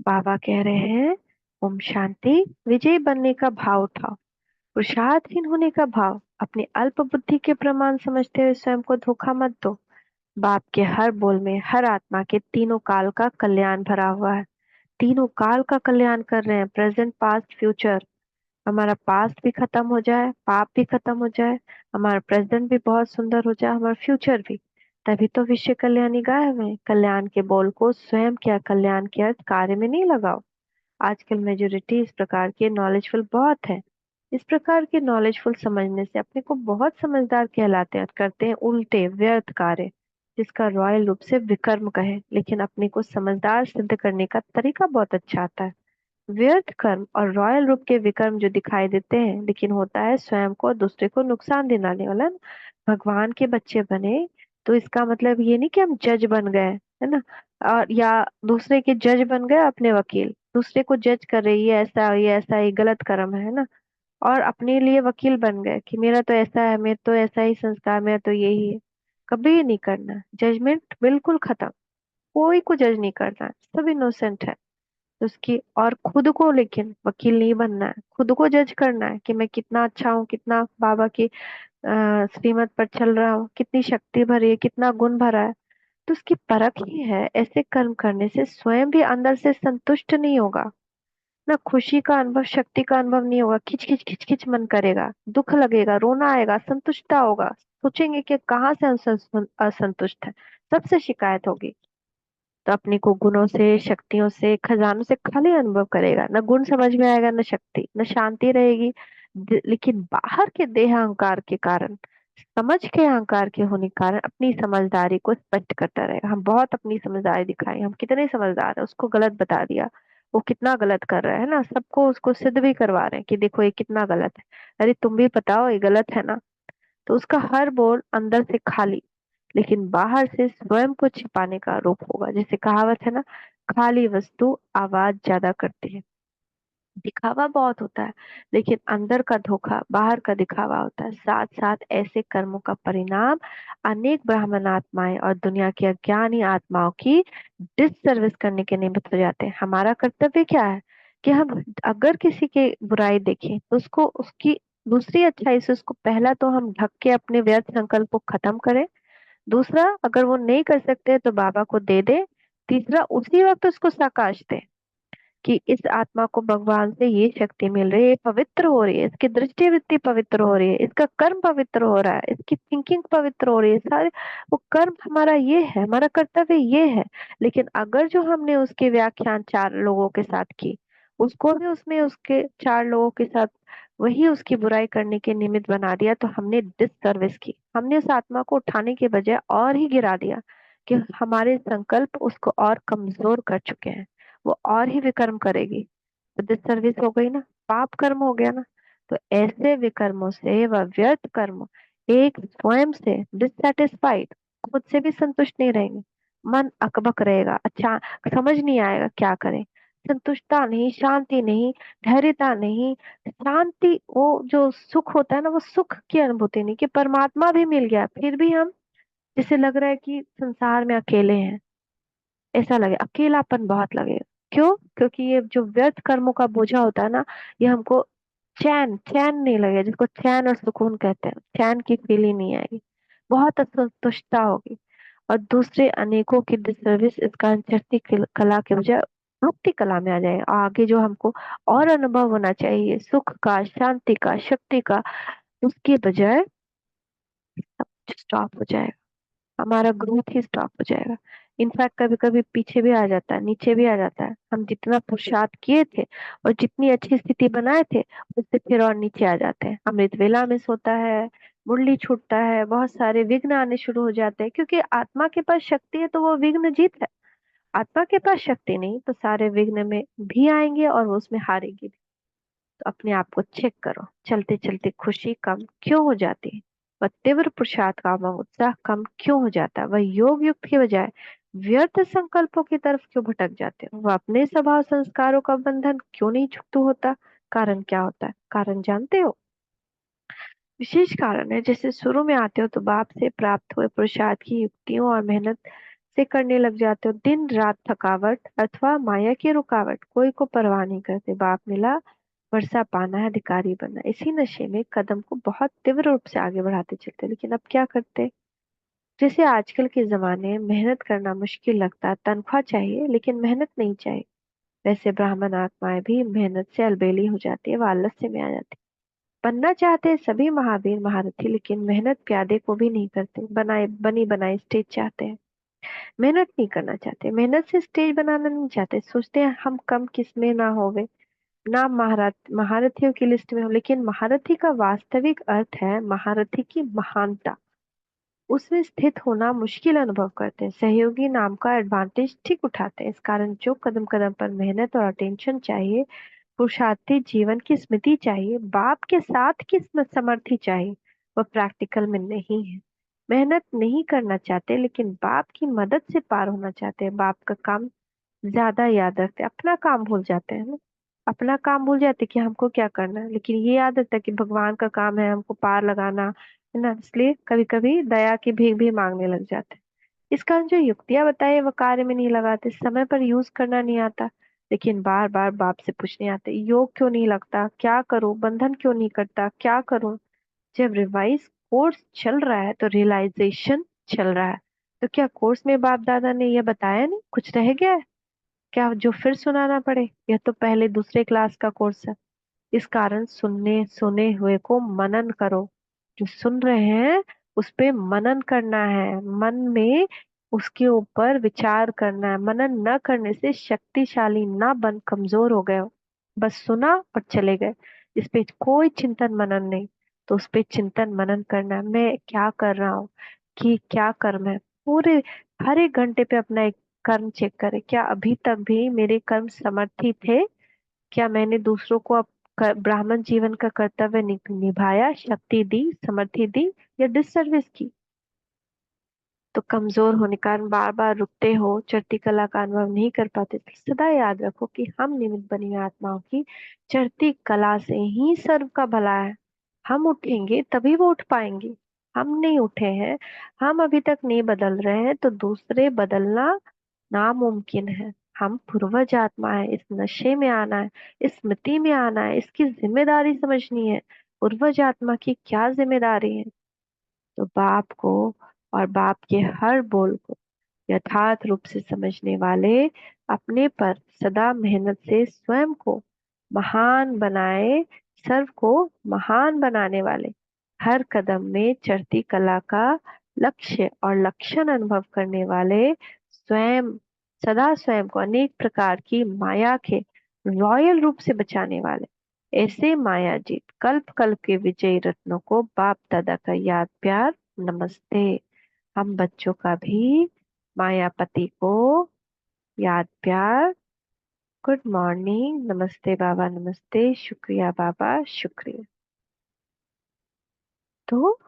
बाबा कह रहे हैं, ओम शांति। विजयी बनने का भाव उठाओ, पुरुषार्थहीन होने का भाव। अपनी अल्प बुद्धि के प्रमाण समझते हुए स्वयं को धोखा मत दो। बाप के हर बोल में हर आत्मा के तीनों काल का कल्याण भरा हुआ है। तीनों काल का कल्याण कर रहे हैं, प्रेजेंट पास्ट फ्यूचर। हमारा पास्ट भी खत्म हो जाए, पाप भी खत्म हो जाए, हमारा प्रेजेंट भी बहुत सुंदर हो जाए, हमारा फ्यूचर भी। तभी तो विश्व कल्याणी गाय में कल्याण के बोल को स्वयं क्या कल्याण के अर्थ कार्य में नहीं लगाओ। आजकल मेजोरिटी इस प्रकार के नॉलेजफुल बहुत है। इस प्रकार के नॉलेजफुल समझने से अपने को बहुत समझदार कहलाते हैं, करते हैं उल्टे व्यर्थ कार्य, जिसका रॉयल रूप से विकर्म कहे, लेकिन अपने को समझदार सिद्ध करने का तरीका बहुत अच्छा आता है। व्यर्थ कर्म और रॉयल रूप के विकर्म जो दिखाई देते हैं, लेकिन होता है स्वयं को और दूसरे को नुकसान दिलाने वाला। भगवान के बच्चे बने तो इसका मतलब ये नहीं कि हम जज बन गए, है ना, और या दूसरे के जज बन गए, अपने वकील दूसरे को जज कर रही है, ऐसा ये ऐसा ये गलत कर्म है ना, और अपने लिए वकील बन गए कि मेरा तो ऐसा है, मेरा तो ऐसा ही संस्कार, मेरा तो यही है। कभी नहीं करना, जजमेंट बिल्कुल खत्म। कोई को जज नहीं करना है, सब इनोसेंट है। तो उसकी और खुद को लेकिन वकील नहीं बनना है, खुद को जज करना है कि मैं कितना अच्छा हूँ, कितना बाबा की श्रीमत पर चल रहा हूँ, कितनी शक्ति भरी है, कितना गुण भरा है। तो उसकी परख ही है। ऐसे कर्म करने से स्वयं भी अंदर से संतुष्ट नहीं होगा, ना खुशी का अनुभव, शक्ति का अनुभव नहीं होगा। खिच खिच खिच खिच मन करेगा, दुख लगेगा, रोना आएगा, संतुष्टता होगा, सोचेंगे कि कहाँ से हम असंतुष्ट है, सबसे शिकायत होगी। तो अपने को गुणों से, शक्तियों से, खजानों से खाली अनुभव करेगा, न गुण समझ में आएगा, न शक्ति, न शांति रहेगी। लेकिन बाहर के देह अहंकार के कारण, समझ के अहंकार के होने के कारण अपनी समझदारी को स्पष्ट करता रहेगा। हम बहुत अपनी समझदारी दिखाई, हम कितने समझदार है, उसको गलत बता दिया, वो कितना गलत कर रहा है ना, सबको उसको सिद्ध भी करवा रहे हैं कि देखो ये कितना गलत है। अरे तुम भी बताओ ये गलत है ना। तो उसका हर बोल अंदर से खाली, लेकिन बाहर से स्वयं को छिपाने का आरोप होगा। जैसे कहावत है ना, खाली वस्तु आवाज ज्यादा करती है। दिखावा बहुत होता है, लेकिन अंदर का धोखा, बाहर का दिखावा होता है। साथ साथ ऐसे कर्मों का परिणाम अनेक ब्राह्मण आत्माएं और दुनिया की अज्ञानी आत्माओं की डिससर्विस करने के निमित्त हो जाते हैं। हमारा कर्तव्य क्या है कि हम अगर किसी के बुराई देखें तो उसको उसकी दूसरी अच्छाई से उसको पहला तो हम ढक के अपने व्यर्थ संकल्प को खत्म करें। दूसरा, अगर वो नहीं कर सकते तो बाबा को दे दे। तीसरा, उसी वक्त उसको साकाश दे कि इस आत्मा को भगवान से ये शक्ति मिल रही है, ये पवित्र हो रही है, इसकी दृष्टि वृत्ति पवित्र हो रही है, इसका कर्म पवित्र हो रहा है, इसकी थिंकिंग पवित्र हो रही है, सारे वो कर्म हमारा ये है, हमारा कर्तव्य ये है। लेकिन अगर जो हमने उसके व्याख्यान चार लोगों के साथ की, उसको भी उसमें उसके चार लोगों के साथ वही उसकी बुराई करने के निमित्त बना दिया, तो हमने डिससर्विस की। हमने उस आत्मा को उठाने के बजाय और ही गिरा दिया कि हमारे संकल्प उसको और कमजोर कर चुके हैं, वो और ही विकर्म करेगी। तो डिससर्विस हो गई ना, पाप कर्म हो गया ना। तो ऐसे विकर्मों से वह व्यर्थ कर्म एक स्वयं से डिससेटिस्फाइड, खुद से भी संतुष्ट नहीं रहेंगे। मन अकबक रहेगा, अच्छा समझ नहीं आएगा क्या करें। संतुष्टता नहीं, शांति नहीं, धैर्यता नहीं। शांति, वो जो सुख होता है ना, वो सुख की अनुभूति नहीं कि परमात्मा भी मिल गया, फिर भी हम जैसे लग रहा है कि संसार में अकेले हैं, ऐसा लगे, अकेलापन बहुत लगेगा। क्यों? क्योंकि ये जो व्यर्थ कर्मों का बोझा होता है ना, ये हमको चैन चैन नहीं लगेगा, जिसको चैन और सुकून कहते हैं, चैन की फीलिंग नहीं आएगी, बहुत असंतुष्टता होगी। और दूसरे अनेकों की डिसर्विस इसका चढ़ती कला के बजाय मुक्ति कला में आ जाए। आगे जो हमको और अनुभव होना चाहिए सुख का, शांति का, शक्ति का, उसके बजाय स्टॉप हो जाएगा, हमारा ग्रोथ ही स्टॉप हो जाएगा। इनफैक्ट कभी कभी पीछे भी आ जाता है, नीचे भी आ जाता है। हम जितना पुरुषार्थ किए थे और जितनी अच्छी स्थिति बनाए थे, उससे फिर और नीचे आ जाते हैं। अमृत वेला मिस होता है, मुरली छूटता है, बहुत सारे विघ्न आने शुरू हो जाते हैं, क्योंकि आत्मा के पास शक्ति है तो वो विघ्न जीत है। आत्मा के पास शक्ति नहीं तो सारे विघ्न में भी आएंगे और वो उसमें हारेगी भी। तो अपने आप को चेक करो, चलते चलते खुशी कम क्यों हो जाती है? वह तीव्र पुरुषार्थ का वह उत्साह कम क्यों हो जाता है? वह योग युक्त के बजाय व्यर्थ संकल्पों की तरफ क्यों भटक जाते हो? वह अपने स्वभाव संस्कारों का बंधन क्यों नहीं छूटू होता? कारण क्या होता है? कारण जानते हो? विशेष कारण है। जैसे शुरू में आते हो तो बाप से प्राप्त हुए पुरुषार्थ की युक्तियों और मेहनत से करने लग जाते हो। दिन रात थकावट अथवा माया की रुकावट कोई को परवाह नहीं करते। बाप मिला, वर्षा पाना है, अधिकारी बनना। इसी नशे में कदम को बहुत तीव्र रूप से आगे बढ़ाते चलते। लेकिन अब क्या करते? जैसे आजकल के जमाने में मेहनत करना मुश्किल लगता है, तनख्वाह चाहिए लेकिन मेहनत नहीं चाहिए, वैसे ब्राह्मण आत्माएं भी मेहनत से अलबेली हो जाती है, वो आलस्य में आ जाती है। बनना चाहते हैं सभी महावीर महारथी, लेकिन मेहनत प्यादे को भी नहीं करते। बनाए बनी बनाई स्टेज चाहते हैं, मेहनत नहीं करना चाहते। मेहनत से स्टेज बनाना नहीं चाहते, सोचते हैं हम कम किस्में ना होवे, ना महारथियों की लिस्ट में हो। लेकिन महारथी का वास्तविक अर्थ है महारथी की महानता, उसमें स्थित होना मुश्किल अनुभव करते हैं। सहयोगी नाम का एडवांटेज ठीक उठाते हैं। इस कारण जो कदम कदम पर मेहनत और अटेंशन चाहिए, पुरुषार्थी जीवन की स्मृति चाहिए, बाप के साथ की समर्थी चाहिए, वह प्रैक्टिकल में नहीं है। मेहनत नहीं करना चाहते लेकिन बाप की मदद से पार होना चाहते हैं। बाप का काम ज्यादा याद रखते हैं, अपना काम भूल जाते हैं ना। अपना काम भूल जाते कि हमको क्या करना है, लेकिन ये याद रहता है कि भगवान का काम है हमको पार लगाना, है ना। इसलिए कभी कभी दया की भीख भी मांगने लग जाते हैं। इस कारण जो युक्तियां बताए वो कार्य में नहीं लगाते, समय पर यूज करना नहीं आता, लेकिन बार बार बाप से पूछने आते, योग क्यों नहीं लगता, क्या करूं, बंधन क्यों नहीं करता, क्या करूं। जब रिवाइज कोर्स चल रहा है तो रियलाइजेशन चल रहा है। तो क्या कोर्स में बाप दादा ने यह बताया नहीं, कुछ रह गया है क्या जो फिर सुनाना पड़े? यह तो पहले दूसरे क्लास का कोर्स है। इस कारण सुने हुए को मनन करो। जो सुन रहे हैं उस पे मनन करना है, मन में उसके ऊपर विचार करना है। मनन न करने से शक्तिशाली ना बन कमजोर हो गए हो, बस सुना और चले गए। इस पे कोई चिंतन मनन नहीं। तो उस पे चिंतन मनन करना है, मैं क्या कर रहा हूँ, कि क्या कर्म है। पूरे हर एक घंटे पे अपना एक कर्म चेक करें, क्या अभी तक भी मेरे कर्म समर्थित थे, क्या मैंने दूसरों को ब्राह्मण जीवन का कर्तव्य निभाया, शक्ति दी, समर्थी दी, या डिससर्विस की। तो कमजोर होने के कारण बार बार रुकते हो, चढ़ती कला का अनुभव नहीं कर पाते, तो सदा याद रखो कि हम निमित्त बनी हुई आत्माओं की चढ़ती कला से ही सर्व का भला है। हम उठेंगे तभी वो उठ पाएंगे। हम नहीं उठे हैं, हम अभी तक नहीं बदल रहे हैं, तो दूसरे बदलना नामुमकिन है। हम पूर्वज आत्मा है, इस नशे में आना है, इस स्मृति में आना है, इसकी जिम्मेदारी समझनी है। पूर्वज आत्मा की क्या जिम्मेदारी है? तो बाप को और बाप के हर बोल को यथार्थ रूप से समझने वाले, अपने पर सदा मेहनत से स्वयं को महान बनाए, सर्व को महान बनाने वाले, हर कदम में चढ़ती कला का लक्ष्य और लक्षण अनुभव करने वाले, स्वयं सदा स्वयं को अनेक प्रकार की माया के रॉयल रूप से बचाने वाले, ऐसे माया जीत कल्प कल्प के विजयी रत्नों को बाप दादा का याद प्यार नमस्ते। हम बच्चों का भी मायापति को याद प्यार गुड मॉर्निंग, नमस्ते बाबा, नमस्ते, शुक्रिया बाबा, शुक्रिया। तो